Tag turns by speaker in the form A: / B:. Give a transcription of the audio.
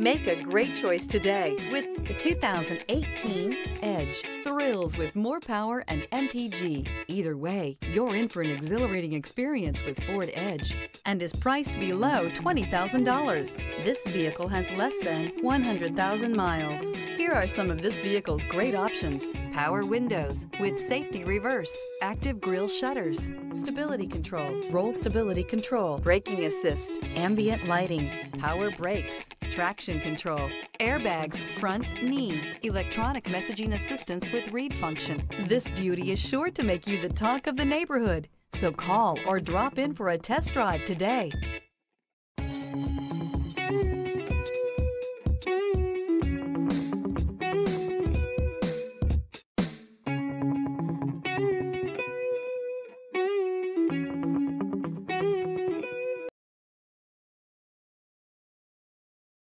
A: Make a great choice today with the 2018 Edge. Thrills with more power and MPG. Either way, you're in for an exhilarating experience with Ford Edge and is priced below $20,000. This vehicle has less than 100,000 miles. Here are some of this vehicle's great options: power windows with safety reverse, active grille shutters, stability control, roll stability control, braking assist, ambient lighting, power brakes, traction control, airbags, front knee, electronic messaging assistance with read function. This beauty is sure to make you the talk of the neighborhood. So call or drop in for a test drive today.